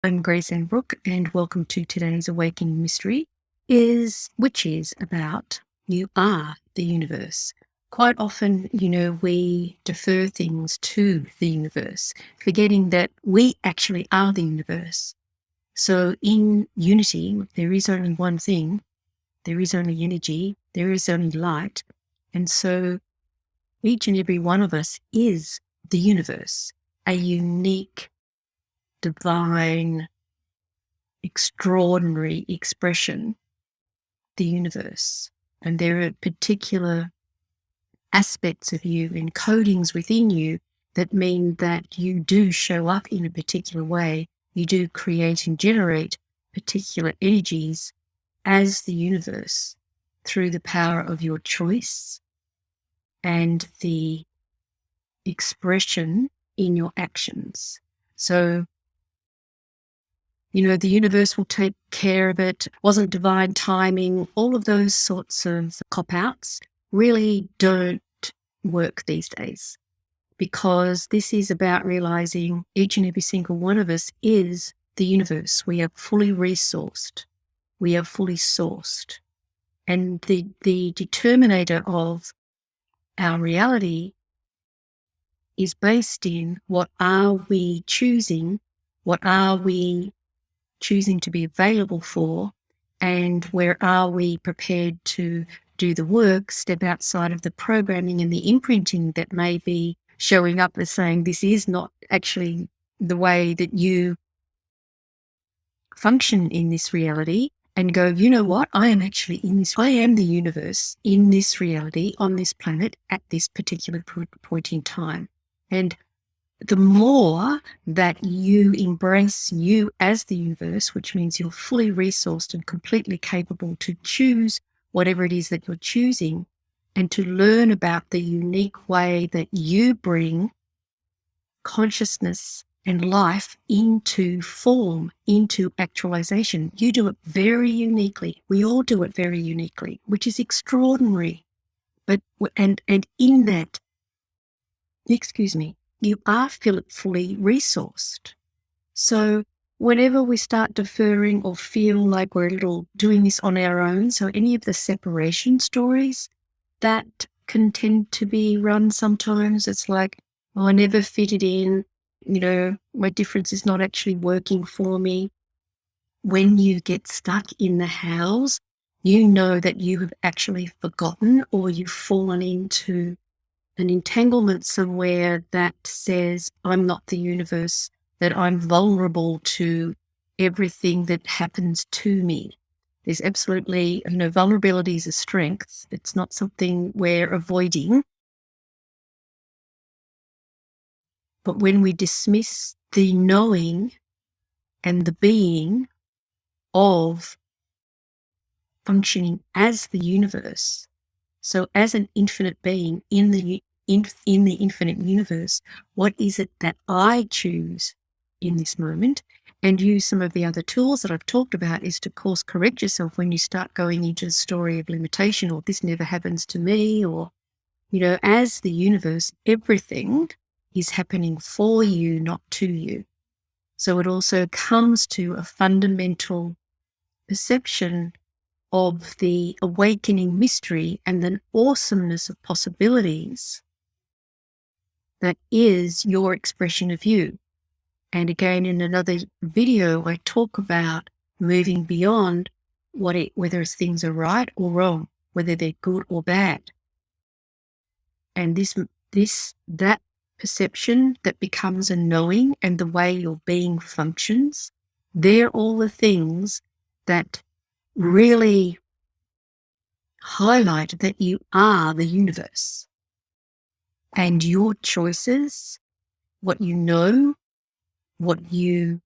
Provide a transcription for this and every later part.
I'm Grace and Brooke, and welcome to today's Awakening Mystery, which is about you are the universe. Quite often, we defer things to the universe, forgetting that we actually are the universe. So in unity, there is only one thing, there is only energy, there is only light. And so each and every one of us is the universe, a unique, divine, extraordinary expression, the universe. And there are particular aspects of you, encodings within you, that mean that you do show up in a particular way. You do create and generate particular energies as the universe through the power of your choice and the expression in your actions. So the universe will take care of it, wasn't divine timing, all of those sorts of cop-outs really don't work these days, because this is about realizing each and every single one of us is the universe. We are fully resourced. We are fully sourced. And the determinator of our reality is based in what are we choosing, what are we choosing to be available for, and where are we prepared to do the work, step outside of the programming and the imprinting that may be showing up as saying this is not actually the way that you function in this reality, and go, you know what, I am actually in this, I am the universe in this reality, on this planet, at this particular point in time. And the more that you embrace you as the universe, which means you're fully resourced and completely capable to choose whatever it is that you're choosing, and to learn about the unique way that you bring consciousness and life into form, into actualization. You do it very uniquely. We all do it very uniquely, which is extraordinary. But and in that, you are fully resourced. So whenever we start deferring or feel like we're a little doing this on our own, so any of the separation stories that can tend to be run sometimes, it's like, oh, I never fitted in, my difference is not actually working for me. When you get stuck in the hows, you know that you have actually forgotten, or you've fallen into an entanglement somewhere that says, I'm not the universe, that I'm vulnerable to everything that happens to me. There's absolutely, vulnerability is a strength. It's not something we're avoiding. But when we dismiss the knowing and the being of functioning as the universe, so as an infinite being in the infinite universe, what is it that I choose in this moment? And use some of the other tools that I've talked about, is to course correct yourself when you start going into the story of limitation, or this never happens to me, or, as the universe, everything is happening for you, not to you. So it also comes to a fundamental perception of the awakening mystery and the awesomeness of possibilities that is your expression of you. And again, in another video, I talk about moving beyond whether things are right or wrong, whether they're good or bad. And that perception that becomes a knowing, and the way your being functions, they're all the things that really highlight that you are the universe. And your choices, what you know, what you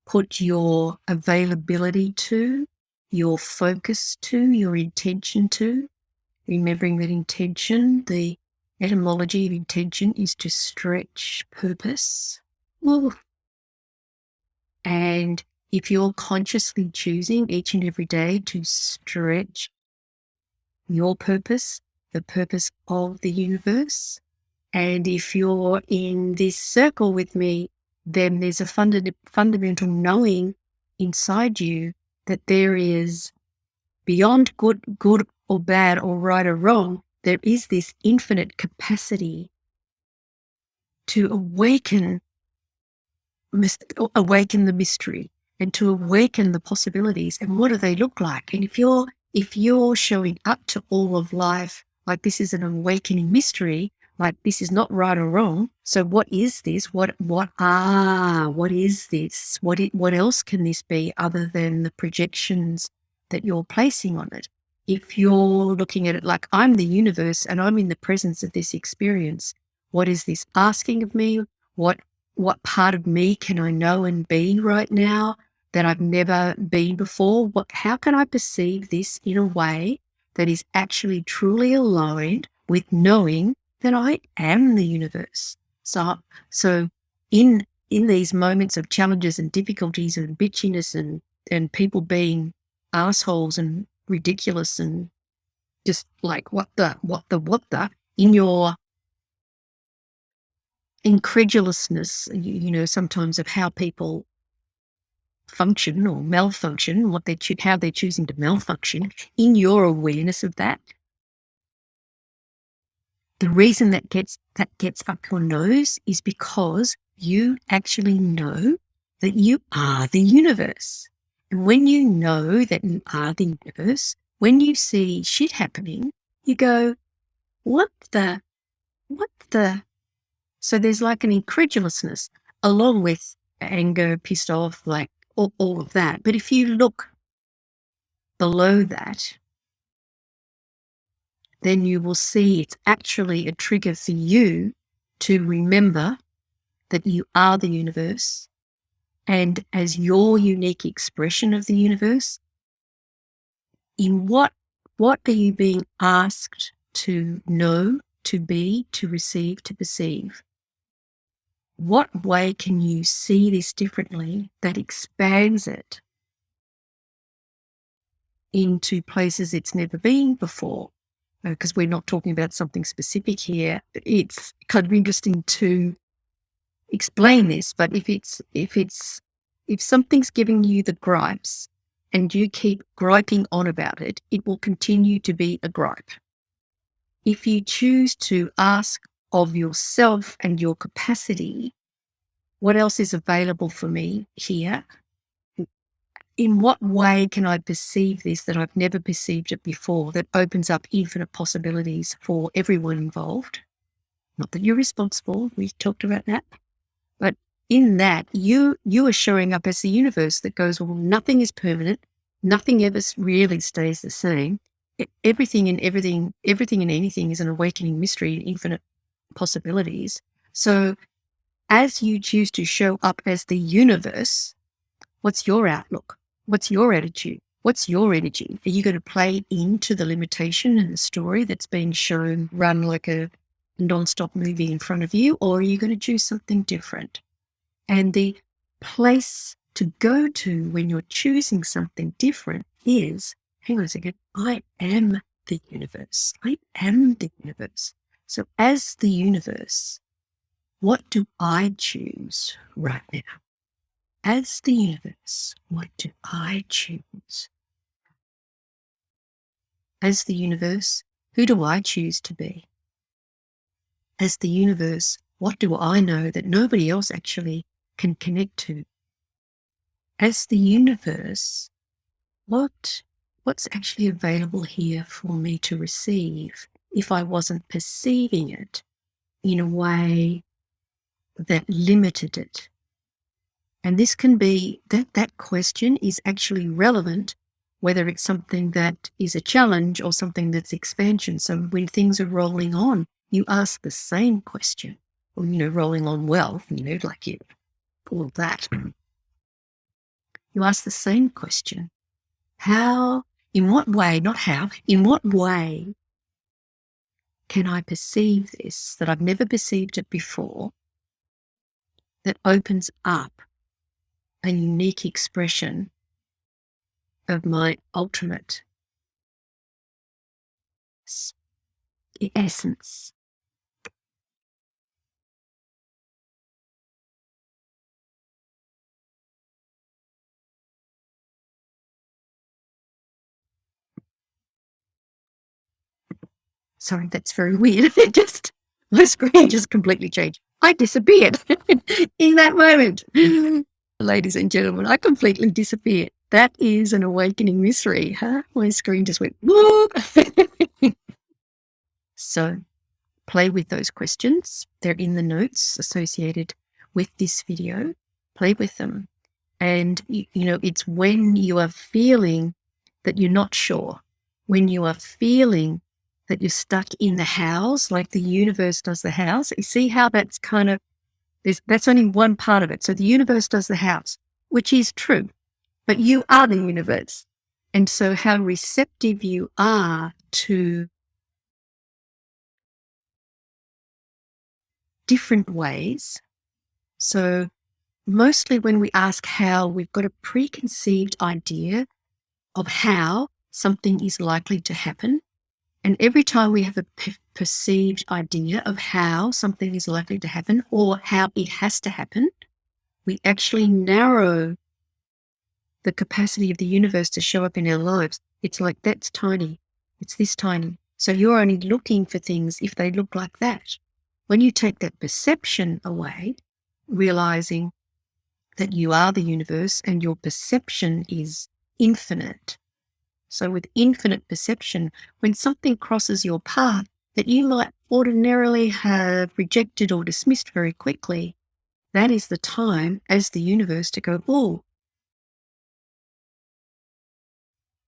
put your availability to, your focus to, your intention to, remembering that intention, the etymology of intention is to stretch purpose. Ooh. And if you're consciously choosing each and every day to stretch your purpose, the purpose of the universe, and if you're in this circle with me, then there's a fundamental knowing inside you that there is, beyond good or bad or right or wrong, there is this infinite capacity to awaken the mystery and to awaken the possibilities. And what do they look like? And if you're showing up to all of life like this is an awakening mystery, like this is not right or wrong. So what is this? What is this? What else can this be other than the projections that you're placing on it? If you're looking at it like I'm the universe and I'm in the presence of this experience, what is this asking of me? What part of me can I know and be right now that I've never been before? How can I perceive this in a way that is actually truly aligned with knowing that I am the universe? So in these moments of challenges and difficulties and bitchiness and people being assholes and ridiculous and just like what the, in your incredulousness, sometimes of how people function or malfunction, how they're choosing to malfunction, in your awareness of that, the reason that gets up your nose is because you actually know that you are the universe. And when you know that you are the universe, when you see shit happening, you go, what the? So there's like an incredulousness along with anger, pissed off, like all of that. But if you look below that, then you will see it's actually a trigger for you to remember that you are the universe. And as your unique expression of the universe, in what are you being asked to know, to be, to receive, to perceive? What way can you see this differently that expands it into places it's never been before? Because we're not talking about something specific here. It's kind of interesting to explain this, but if something's giving you the gripes and you keep griping on about it, it will continue to be a gripe. If you choose to ask of yourself and your capacity, what else is available for me here? In what way can I perceive this that I've never perceived it before, that opens up infinite possibilities for everyone involved? Not that you're responsible, we talked about that. But in that, you are showing up as the universe that goes, well, nothing is permanent. Nothing ever really stays the same. Everything and anything is an awakening mystery, infinite possibilities. So as you choose to show up as the universe, what's your outlook? What's your attitude? What's your energy? Are you going to play into the limitation and the story that's being shown, run like a non-stop movie in front of you, or are you going to choose something different? And the place to go to when you're choosing something different is, hang on a second, I am the universe. I am the universe. So as the universe, what do I choose right now? As the universe, what do I choose? As the universe, who do I choose to be? As the universe, what do I know that nobody else actually can connect to? As the universe, what's actually available here for me to receive if I wasn't perceiving it in a way that limited it? And this can be, that question is actually relevant, whether it's something that is a challenge or something that's expansion. So when things are rolling on, you ask the same question, or, rolling on well, like you, all of that. You ask the same question. How, in what way, not how, in what way can I perceive this that I've never perceived it before, that opens up a unique expression of my ultimate essence? sorry, that's very weird. My screen just completely changed. I disappeared in that moment. Ladies and gentlemen, I completely disappeared. That is an awakening mystery, huh? My screen just went, whoop. So play with those questions. They're in the notes associated with this video. Play with them. And, it's when you are feeling that you're not sure, when you are feeling that you're stuck in the house, like the universe does the house. You see how that's kind of, that's only one part of it. So the universe does the house, which is true, but you are the universe. And so how receptive you are to different ways. So mostly when we ask how, we've got a preconceived idea of how something is likely to happen. And every time we have a perceived idea of how something is likely to happen or how it has to happen, we actually narrow the capacity of the universe to show up in our lives. It's like, that's tiny. It's this tiny. So you're only looking for things if they look like that. When you take that perception away, realizing that you are the universe and your perception is infinite. So with infinite perception, when something crosses your path that you might ordinarily have rejected or dismissed very quickly, that is the time as the universe to go, oh,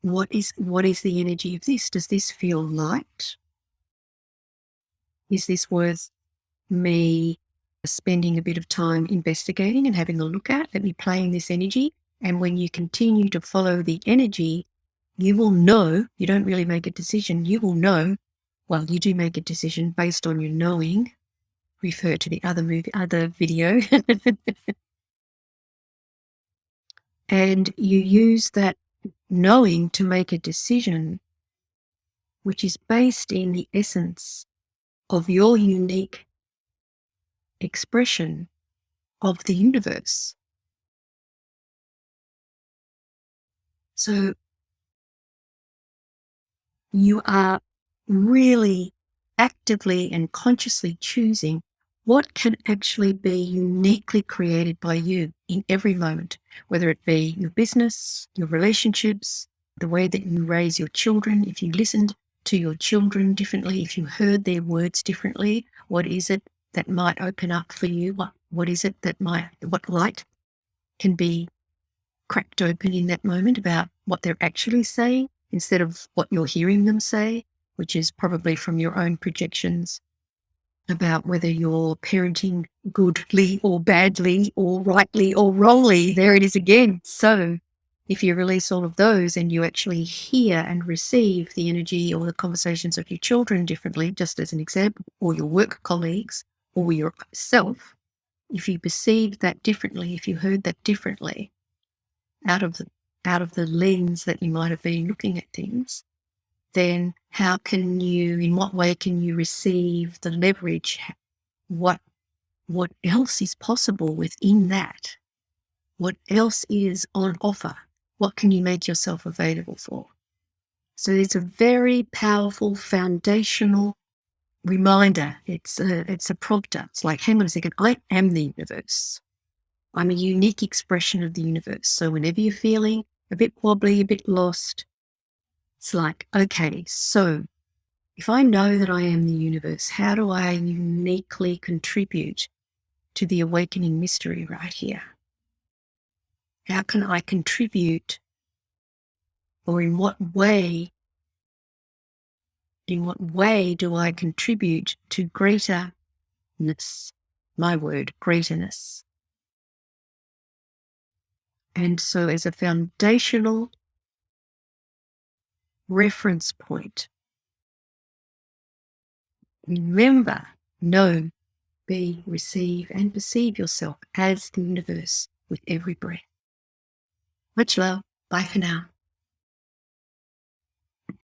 what is the energy of this? Does this feel light? Is this worth me spending a bit of time investigating and having a look at? Let me play in this energy. And when you continue to follow the energy, you will know, you don't really make a decision, you will know, well, you do make a decision based on your knowing. Refer to the other video. And you use that knowing to make a decision, which is based in the essence of your unique expression of the universe. So you are really actively and consciously choosing what can actually be uniquely created by you in every moment, whether it be your business, your relationships, the way that you raise your children. If you listened to your children differently, if you heard their words differently, what is it that might open up for you? What is it that what light can be cracked open in that moment about what they're actually saying instead of what you're hearing them say, which is probably from your own projections about whether you're parenting goodly or badly or rightly or wrongly. There it is again. So if you release all of those and you actually hear and receive the energy or the conversations of your children differently, just as an example, or your work colleagues or yourself, if you perceived that differently, if you heard that differently, out of the lens that you might have been looking at things, then in what way can you receive the leverage? What else is possible within that? What else is on offer? What can you make yourself available for? So it's a very powerful foundational reminder. It's a prompter. It's like, hang on a second, I am the universe. I'm a unique expression of the universe. So whenever you're feeling a bit wobbly, a bit lost, it's like, okay, so if I know that I am the universe, how do I uniquely contribute to the awakening mystery right here? How can I contribute, or in what way do I contribute to greaterness? My word, greaterness. And so as a foundational reference point, remember, know, be, receive, and perceive yourself as the universe with every breath. Much love. Bye for now.